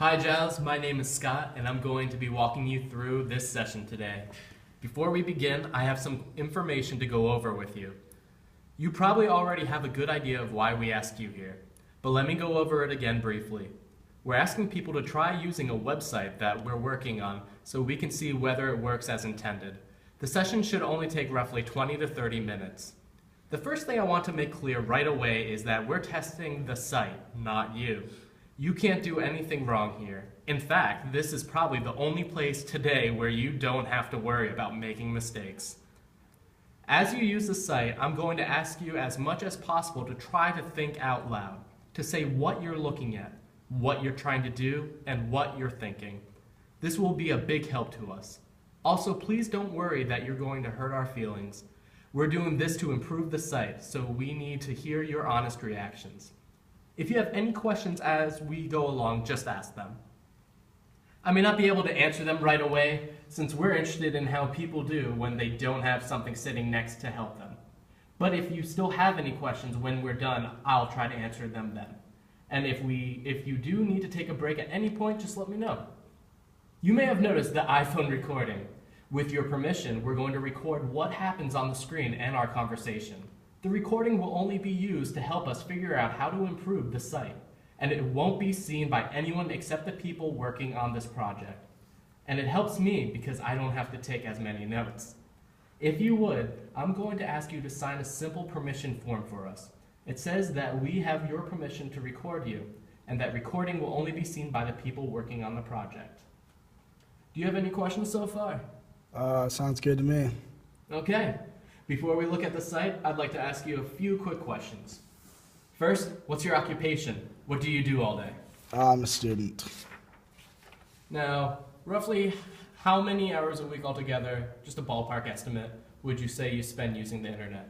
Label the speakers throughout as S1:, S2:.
S1: Hi Giles, my name is Scott and I'm going to be walking you through this session today. Before we begin, I have some information to go over with you. You probably already have a good idea of why we asked you here, but let me go over it again briefly. We're asking people to try using a website that we're working on so we can see whether it works as intended. The session should only take roughly 20 to 30 minutes. The first thing I want to make clear right away is that we're testing the site, not you. You can't do anything wrong here. In fact, this is probably the only place today where you don't have to worry about making mistakes. As you use the site, I'm going to ask you as much as possible to try to think out loud, to say what you're looking at, what you're trying to do, and what you're thinking. This will be a big help to us. Also, please don't worry that you're going to hurt our feelings. We're doing this to improve the site, so we need to hear your honest reactions. If you have any questions as we go along, just ask them. I may not be able to answer them right away, since we're interested in how people do when they don't have something sitting next to help them. But if you still have any questions when we're done, I'll try to answer them then. And if you do need to take a break at any point, just let me know. You may have noticed the iPhone recording. With your permission, we're going to record what happens on the screen and our conversation. The recording will only be used to help us figure out how to improve the site, and it won't be seen by anyone except the people working on this project. And it helps me because I don't have to take as many notes. If you would, I'm going to ask you to sign a simple permission form for us. It says that we have your permission to record you, and that recording will only be seen by the people working on the project. Do you have any questions so far?
S2: Sounds good to me.
S1: Okay. Before we look at the site, I'd like to ask you a few quick questions. First, what's your occupation? What do you do all day?
S2: I'm a student.
S1: Now, roughly how many hours a week altogether, just a ballpark estimate, would you say you spend using the internet?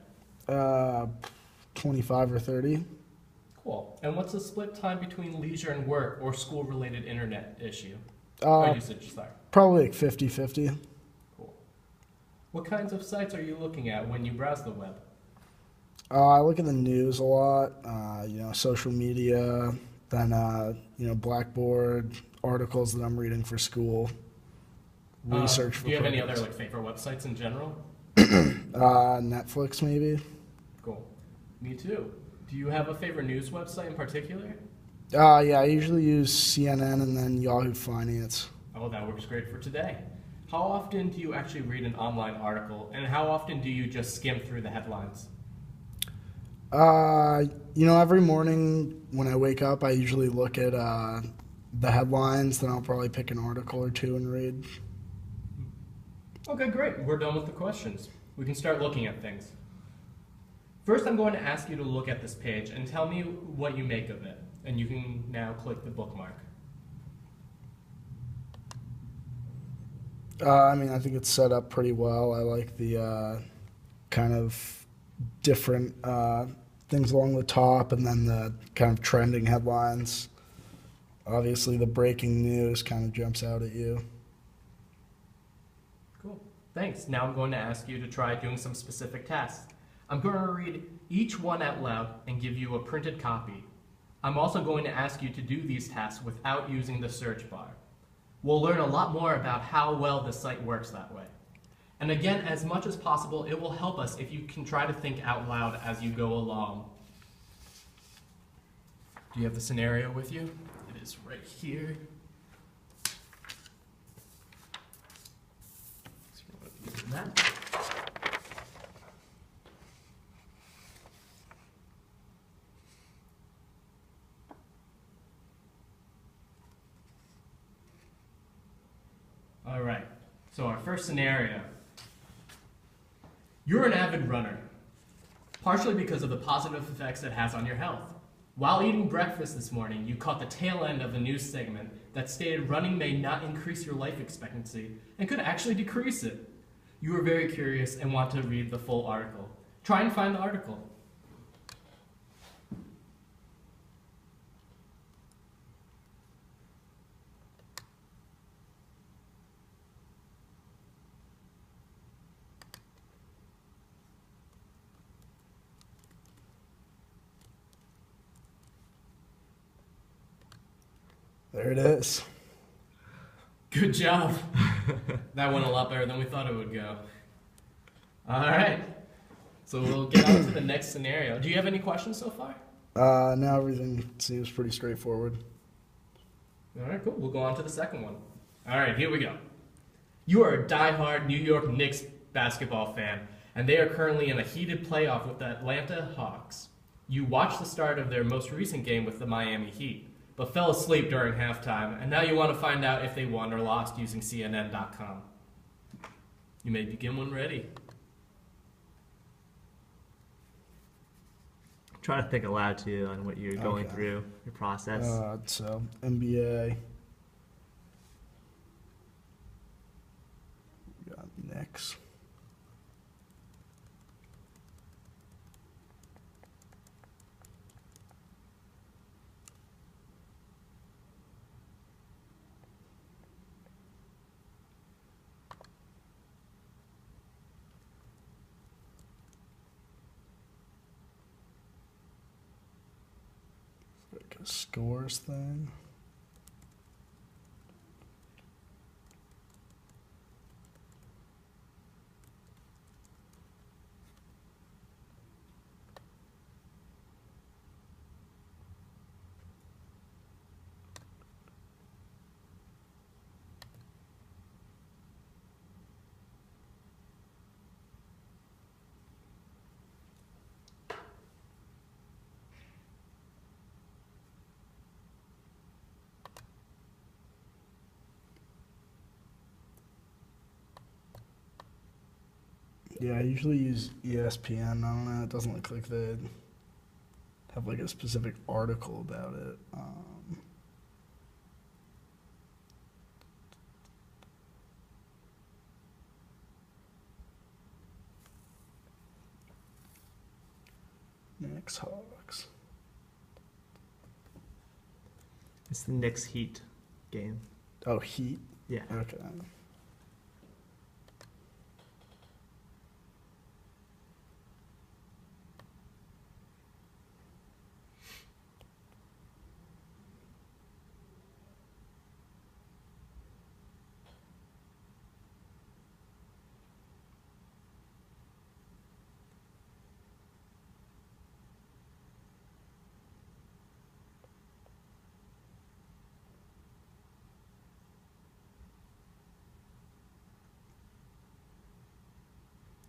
S2: 25 or 30.
S1: Cool. And what's the split time between leisure and work or school-related internet issue?
S2: Uh,
S1: Usage, sorry.
S2: Probably like 50-50.
S1: Cool. What kinds of sites are you looking at when you browse the web?
S2: I look at the news a lot, social media, then, Blackboard, articles that I'm reading for school, research for
S1: Do you have any
S2: programs.
S1: other favorite websites in general?
S2: Netflix, maybe.
S1: Cool. Me too. Do you have a favorite news website in particular?
S2: Yeah, I usually use CNN and then Yahoo Finance.
S1: Oh, that works great for today. How often do you actually read an online article, and how often do you just skim through the headlines?
S2: Every morning when I wake up, I usually look at the headlines, then I'll probably pick an article or two and read.
S1: Okay, great. We're done with the questions. We can start looking at things. First, I'm going to ask you to look at this page and tell me what you make of it. And you can now click the bookmark.
S2: I think it's set up pretty well. I like the kind of different things along the top and then the kind of trending headlines. Obviously, the breaking news kind of jumps out at you.
S1: Cool. Thanks. Now I'm going to ask you to try doing some specific tasks. I'm going to read each one out loud and give you a printed copy. I'm also going to ask you to do these tasks without using the search bar. We'll learn a lot more about how well the site works that way. And again, as much as possible, it will help us if you can try to think out loud as you go along. Do you have the scenario with you? It is right here. So you want to do that. All right, so our first scenario. You're an avid runner, partially because of the positive effects it has on your health. While eating breakfast this morning, you caught the tail end of a news segment that stated running may not increase your life expectancy and could actually decrease it. You were very curious and want to read the full article. Try and find the article.
S2: There it is.
S1: Good job. That went a lot better than we thought it would go. All right. So we'll get on to the next scenario. Do you have any questions so far?
S2: Now everything seems pretty straightforward.
S1: All right, cool. We'll go on to the second one. All right, here we go. You are a diehard New York Knicks basketball fan, and they are currently in a heated playoff with the Atlanta Hawks. You watched the start of their most recent game with the Miami Heat, but fell asleep during halftime, and now you want to find out if they won or lost using CNN.com. You may begin when ready.
S3: Try to think aloud too on what you're going
S2: Okay.
S3: through, your process.
S2: So NBA. We got Knicks. Like a scores thing. Yeah, I usually use ESPN. I don't know. It doesn't look like they have like a specific article about it. Knicks Hawks.
S3: It's the Knicks Heat game.
S2: Oh, Heat.
S3: Yeah.
S2: Okay.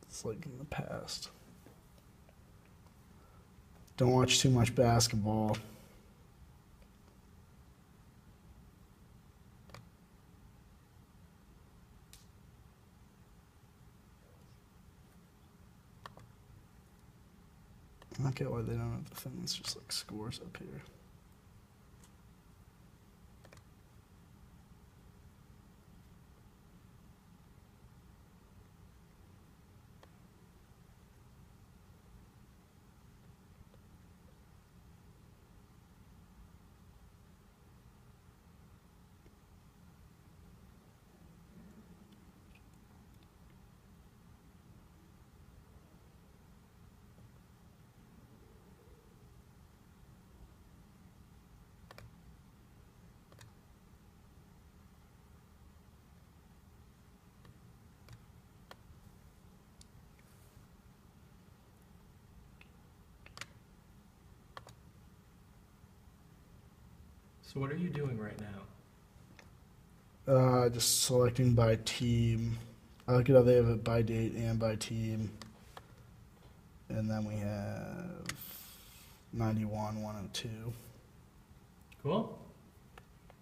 S2: It's like in the past. Don't watch too much basketball. I don't get why they don't have the thing that's just like scores up here.
S1: So what are you doing right now?
S2: Just selecting by team. I look at how they have it by date and by team. And then we have 91, 102.
S1: Cool. All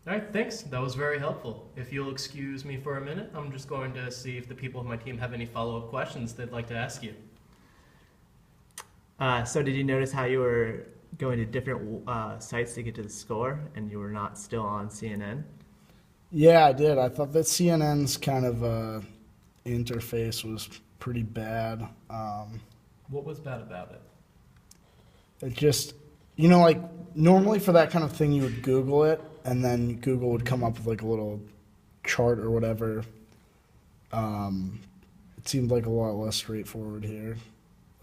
S1: right, thanks. That was very helpful. If you'll excuse me for a minute, I'm just going to see if the people of my team have any follow-up questions they'd like to ask you.
S3: So did you notice how you were going to different sites to get to the score and you were not still on CNN?
S2: Yeah, I did. I thought that CNN's kind of interface was pretty bad.
S1: What was bad about it?
S2: It just, you know, like normally for that kind of thing, you would Google it, and then Google would come up with like a little chart or whatever. It seemed like a lot less straightforward here.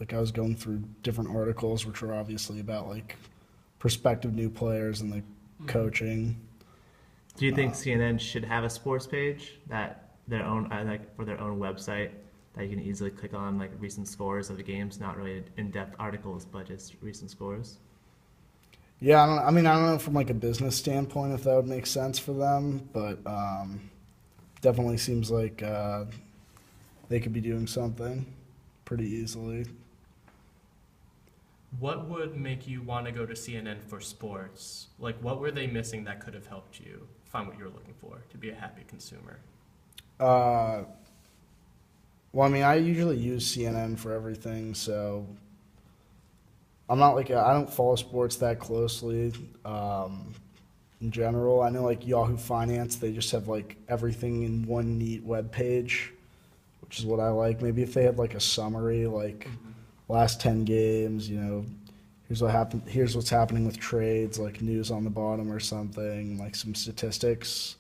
S2: Like I was going through different articles, which were obviously about like prospective new players and like coaching,
S3: Do you think CNN should have a sports page that their own, like for their own website that you can easily click on, like recent scores of the games, not really in-depth articles, but just recent scores?
S2: Yeah, I don't know from like a business standpoint if that would make sense for them, but definitely seems like they could be doing something pretty easily.
S1: What would make you want to go to CNN for sports? Like, what were they missing that could have helped you find what you were looking for to be a happy consumer?
S2: Uh, well, I mean, I usually use CNN for everything, so I'm not like I don't follow sports that closely. In general, I know like Yahoo Finance, they just have like everything in one neat web page, which is what I like. Maybe if they had like a summary, like last 10 games, here's what happened, here's what's happening with trades, like news on the bottom or something, like some statistics,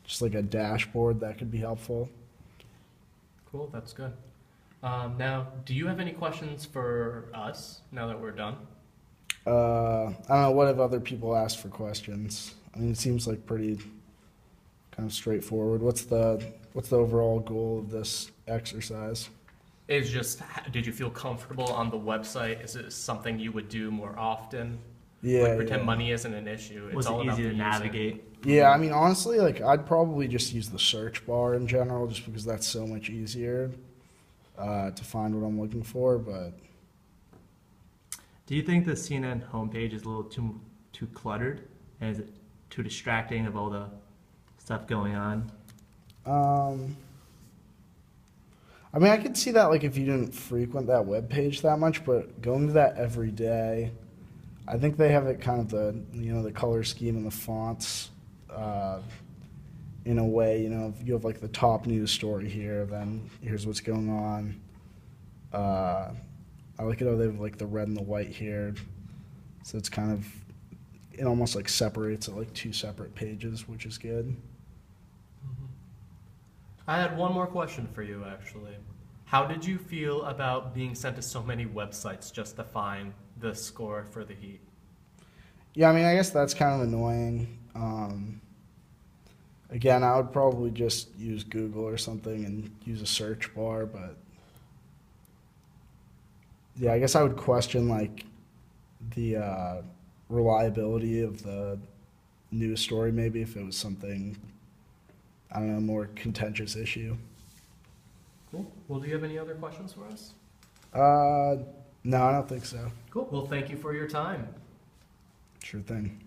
S2: just like a dashboard that could be helpful.
S1: Cool, that's good. Now, do you have any questions for us now that we're done?
S2: I don't know, what have other people asked for questions? I mean, it seems like pretty kind of straightforward. What's the overall goal of this exercise?
S1: Is just, did you feel comfortable on the website? Is it something you would do more often?
S2: Yeah,
S1: Like, pretend
S2: yeah.
S1: money isn't an issue. It's
S3: Was
S1: all
S3: it
S1: about
S3: easy
S1: the
S3: to
S1: user.
S3: navigate?
S2: Yeah, I mean, honestly, like I'd probably just use the search bar in general, just because that's so much easier to find what I'm looking for. But
S3: Do you think the CNN homepage is a little too cluttered, and is it too distracting of all the stuff going on?
S2: I mean, I could see that like if you didn't frequent that web page that much, but going to that every day, I think they have it kind of the color scheme and the fonts in a way. If you have like the top news story here, then here's what's going on. I like it how they have like the red and the white here, so it's kind of it almost like separates it like two separate pages, which is good.
S1: I had one more question for you, actually. How did you feel about being sent to so many websites just to find the score for the Heat?
S2: Yeah, I mean, I guess that's kind of annoying. Again, I would probably just use Google or something and use a search bar, but yeah, I guess I would question like the reliability of the news story maybe if it was something, I don't know, more contentious issue.
S1: Cool. Well, do you have any other questions for us?
S2: No, I don't think so.
S1: Cool. Well, thank you for your time.
S2: Sure thing.